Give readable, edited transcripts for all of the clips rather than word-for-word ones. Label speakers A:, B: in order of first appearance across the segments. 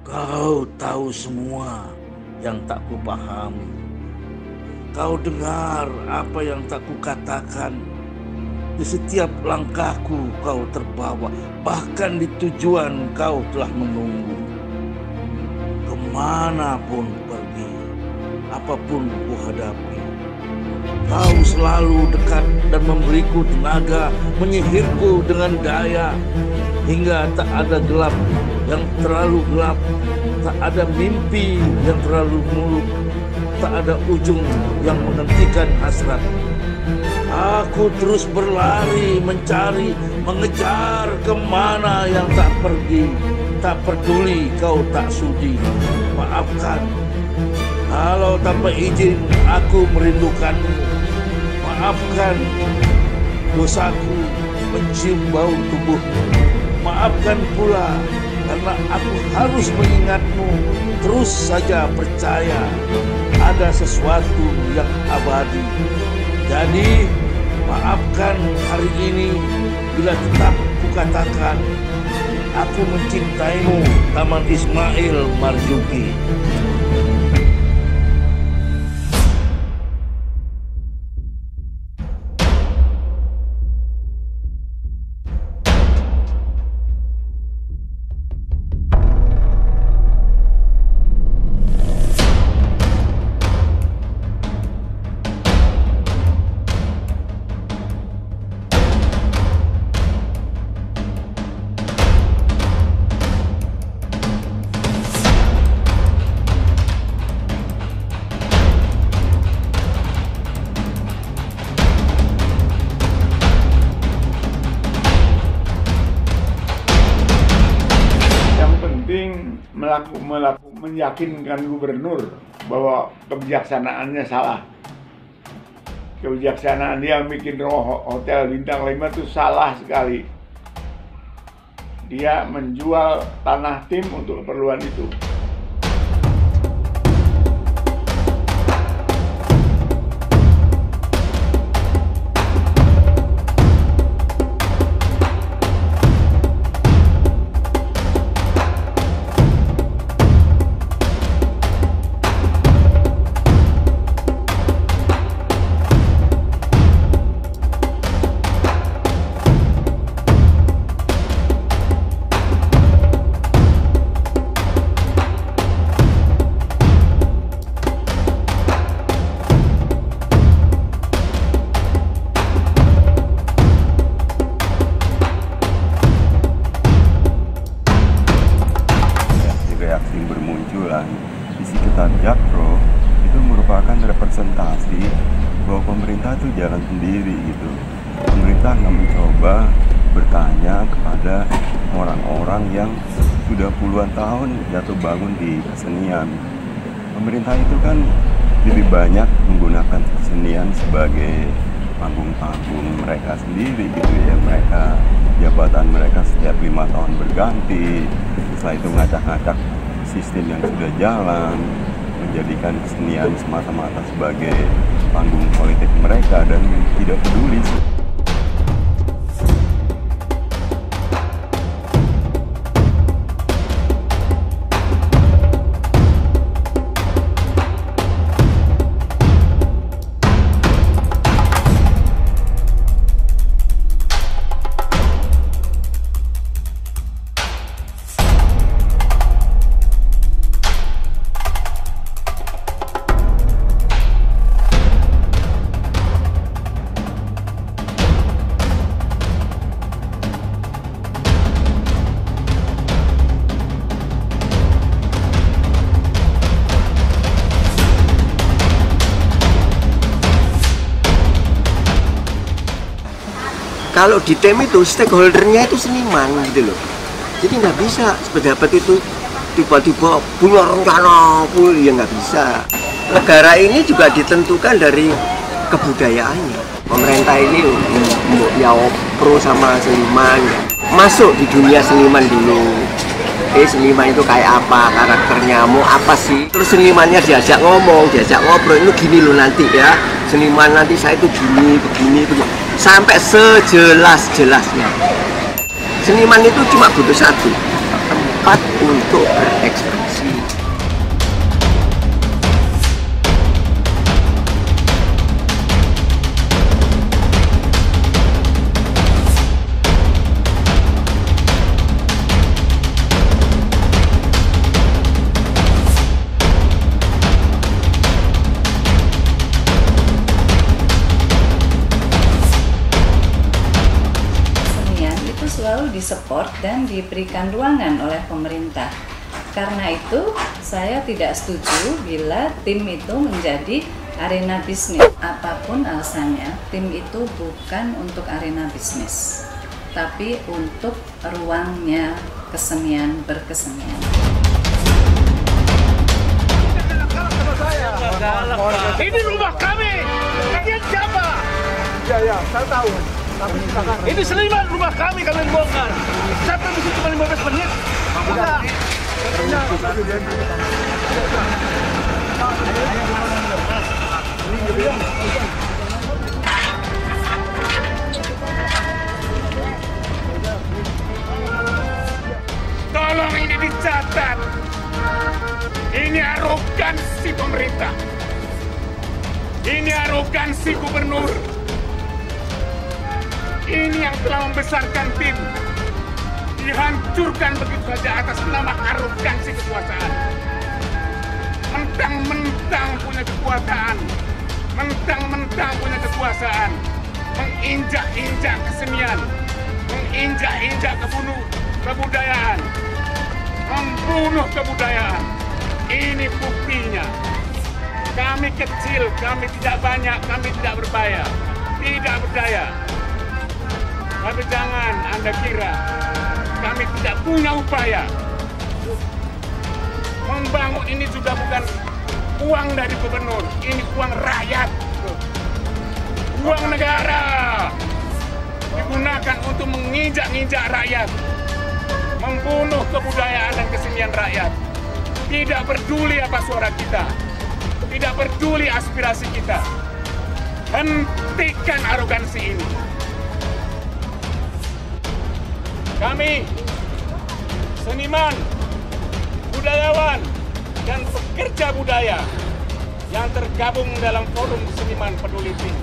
A: Kau tahu semua yang tak kupahami. Kau dengar apa yang tak kukatakan. Di setiap langkahku kau terbawa, bahkan di tujuan kau telah menunggu. Kemanapun pergi, apapun ku hadapi, kau selalu dekat dan memberiku tenaga, menyihirku dengan daya, hingga tak ada gelap yang terlalu gelap, tak ada mimpi yang terlalu muluk, tak ada ujung yang menghentikan hasrat. Aku terus berlari, mencari, mengejar kemana yang tak pergi. Tak peduli kau tak sudi. Maafkan kalau tanpa izin aku merindukanmu. Maafkan dosaku mencium bau tubuhmu. Maafkan pula karena aku harus mengingatmu. Terus saja percaya ada sesuatu yang abadi. Jadi maafkan hari ini bila tetap kukatakan aku mencintaimu, Taman Ismail Marzuki.
B: Meyakinkan gubernur bahwa kebijaksanaannya salah. Kebijaksanaan dia bikin hotel bintang 5 itu salah sekali. Dia menjual tanah tim untuk keperluan itu.
C: Isi Kitab Jakpro itu merupakan representasi bahwa pemerintah itu jalan sendiri gitu. Pemerintah nggak mencoba bertanya kepada orang-orang yang sudah puluhan tahun jatuh bangun di kesenian. Pemerintah itu kan lebih banyak menggunakan kesenian sebagai panggung-panggung mereka sendiri gitu ya. Mereka jabatan mereka setiap 5 tahun berganti. Setelah itu ngacak-ngacak sistem yang sudah jalan, menjadikan kesenian semata-mata sebagai panggung politik mereka dan tidak peduli.
D: Kalau di tim itu stakeholdernya itu seniman gitu loh, jadi nggak bisa pejabat itu tiba-tiba punya rencana ya nggak bisa. Negara ini juga ditentukan dari kebudayaannya. Pemerintah ini ya pro sama seniman, masuk di dunia seniman dulu. Seniman itu kayak apa, karakternya mau apa sih, terus senimannya diajak ngomong, diajak ngobrol, itu gini loh nanti ya, seniman nanti saya itu gini, begini, sampai sejelas-jelasnya. Seniman itu cuma butuh satu, tempat untuk berekspresi.
E: Selalu disupport dan diberikan ruangan oleh pemerintah. Karena itu, saya tidak setuju bila tim itu menjadi arena bisnis. Apapun alasannya, tim itu bukan untuk arena bisnis, tapi untuk ruangnya kesenian berkesenian.
F: Ini rumah kami. Kalian siapa? Ya, saya tahu. Ini seniman rumah kami, kalian bongkar. Siapa yang bisa cuma 15 menit? Tolong ini dicatat. Ini arogansi pemerintah. Ini arogansi gubernur. Ini yang telah membesarkan tim, dihancurkan begitu saja atas nama arogansi kekuasaan. Mentang-mentang punya kekuasaan, mentang-mentang punya kekuasaan, menginjak-injak kesenian, menginjak-injak kebudayaan, membunuh kebudayaan. Ini buktinya. Kami kecil, kami tidak banyak, kami tidak berdaya. Tapi jangan Anda kira kami tidak punya upaya. Membangun ini juga bukan uang dari gubernur, ini uang rakyat. Uang negara digunakan untuk menginjak-injak rakyat, membunuh kebudayaan dan kesenian rakyat. Tidak peduli apa suara kita, tidak peduli aspirasi kita. Hentikan arogansi ini. Kami, seniman, budayawan, dan pekerja budaya yang tergabung dalam forum seniman peduli tim,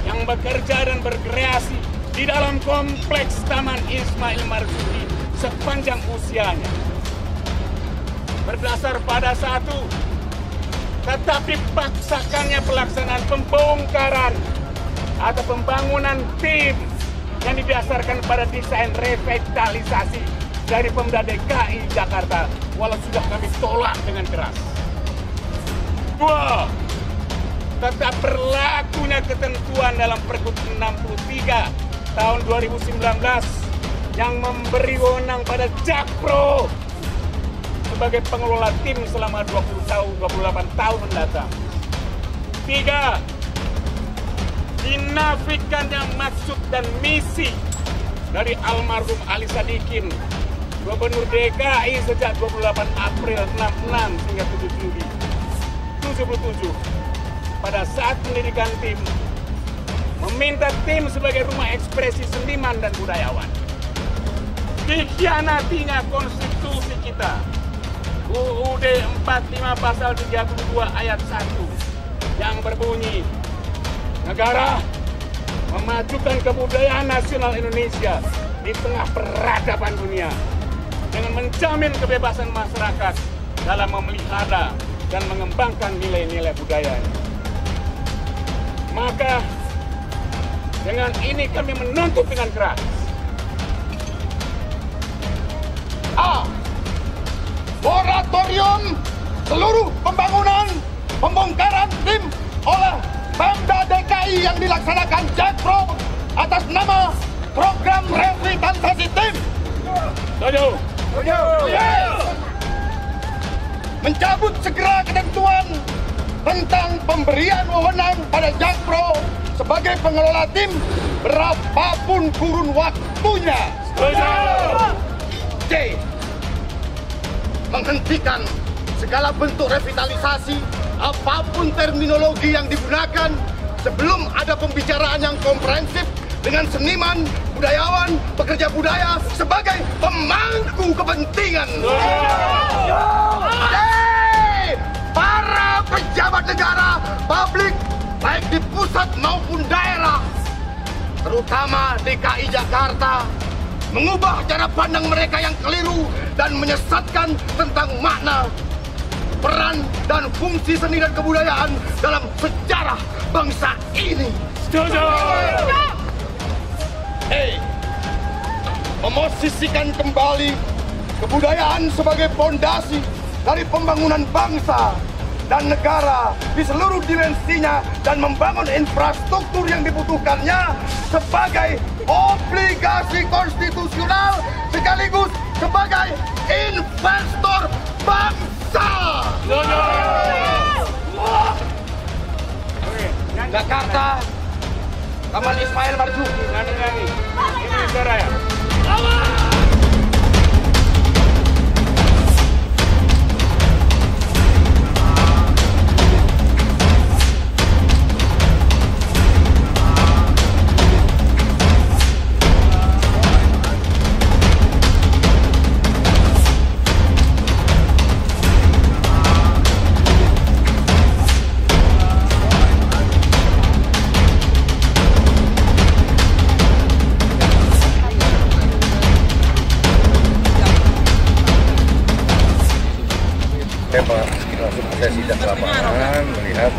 F: yang bekerja dan berkreasi di dalam kompleks Taman Ismail Marzuki sepanjang usianya. Berdasar pada satu, tetapi paksakannya pelaksanaan pembongkaran atau pembangunan tim yang didasarkan pada desain revitalisasi dari Pemda DKI Jakarta, walau sudah kami tolak dengan keras. Dua, tetap berlakunya ketentuan dalam Pergub 63 tahun 2019 yang memberi wewenang pada Jakpro sebagai pengelola tim selama 28 tahun mendatang. Tiga, dinafikannya maksud dan misi dari almarhum Ali Sadikin, Gubernur DKI sejak 28 April 66 hingga 7 Juli 77. Pada saat mendirikan tim, meminta tim sebagai rumah ekspresi seniman dan budayawan. Dikhianatinya konstitusi kita, UUD 45 pasal 32 ayat 1 yang berbunyi, negara memajukan kebudayaan nasional Indonesia di tengah peradaban dunia dengan menjamin kebebasan masyarakat dalam memelihara dan mengembangkan nilai-nilai budayanya. Maka dengan ini kami menuntut dengan keras. A. Moratorium seluruh pembongkaran tim oleh Pemda DKI yang dilaksanakan Jakpro atas nama program revitalisasi tim. Setuju. Mencabut segera ketentuan tentang pemberian wewenang pada Jakpro sebagai pengelola tim berapapun kurun waktunya. Setuju. C. Menghentikan segala bentuk revitalisasi apapun terminologi yang digunakan sebelum ada pembicaraan yang komprehensif
G: dengan seniman, budayawan, pekerja budaya sebagai pemangku kepentingan. Hei, para pejabat negara, publik, baik di pusat maupun daerah, terutama DKI Jakarta, mengubah cara pandang mereka yang keliru dan menyesatkan tentang makna, peran, dan fungsi seni dan kebudayaan dalam sejarah bangsa ini.
F: Setuju.
G: Hei, memosisikan kembali kebudayaan sebagai fondasi dari pembangunan bangsa dan negara di seluruh dimensinya dan membangun infrastruktur yang dibutuhkannya sebagai obligasi konstitusional sekaligus sebagai investor bangsa. Jakarta, Taman Ismail Marzuki.
F: Indonesia Raya.
H: Saya langsung saya sidak ke lapangan melihat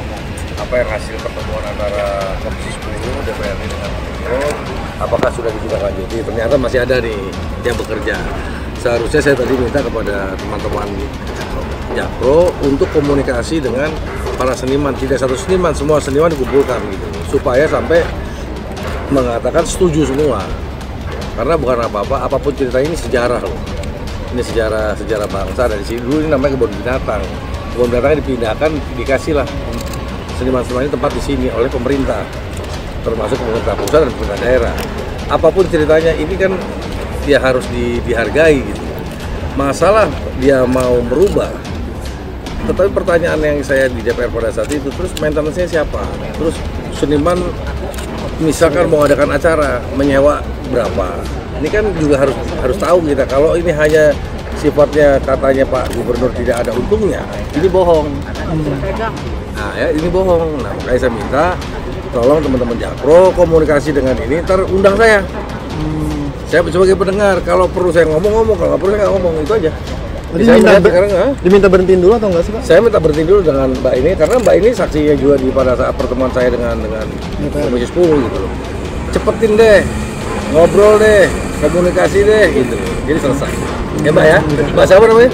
H: apa yang hasil pertemuan antara Komisi 10 DPRD dengan Gubernur, apakah sudah ditindaklanjuti. Ternyata masih ada nih yang bekerja. Seharusnya saya tadi minta kepada teman-teman Jakpro untuk komunikasi dengan para seniman, tidak satu seniman, semua seniman dikumpulkan gitu, supaya sampai mengatakan setuju semua. Karena bukan apa-apa, apapun cerita ini sejarah loh. Ini sejarah bangsa. Dari sini dulu ini namanya kebun binatang. Kebun binatang dipindahkan, dikasihlah seniman-seniman ini tempat di sini oleh pemerintah, termasuk pemerintah pusat dan pemerintah daerah. Apapun ceritanya ini kan dia harus dihargai gitu. Masalah dia mau merubah. Tetapi pertanyaan yang saya di DPR pada saat itu, terus maintenance-nya siapa? Terus seniman misalkan mau adakan acara, menyewa berapa? Ini kan juga harus tahu kita, kalau ini hanya sifatnya katanya Pak Gubernur tidak ada untungnya, ini bohong. Nah ya, ini bohong. Nah makanya saya minta tolong teman-teman Jakpro komunikasi dengan ini, ntar undang saya. Saya sebagai pendengar, kalau perlu saya ngomong, kalau nggak perlu saya nggak ngomong, itu aja.
I: Diminta berhentiin dulu atau enggak sih Pak?
H: Saya minta berhentiin dulu dengan Mbak ini, karena Mbak ini saksinya juga pada saat pertemuan saya dengan Komisi 10 gitu loh. Cepetin deh, ngobrol deh, komunikasi deh gitu, jadi selesai. Ya Mbak ya, Mbak siapa namanya?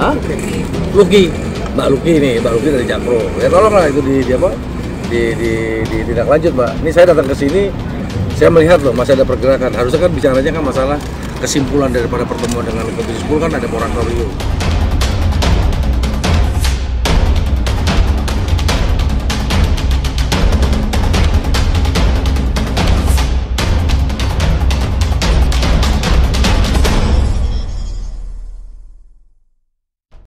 H: Hah? Luki, Mbak Luki nih, Mbak Luki dari Jakpro. Ya tolonglah itu tidak lanjut Mbak. Ini saya datang ke sini, saya melihat loh masih ada pergerakan. Harusnya kan bicaranya kan masalah kesimpulan daripada pertemuan dengan Komisi 10 kan ada moratorium.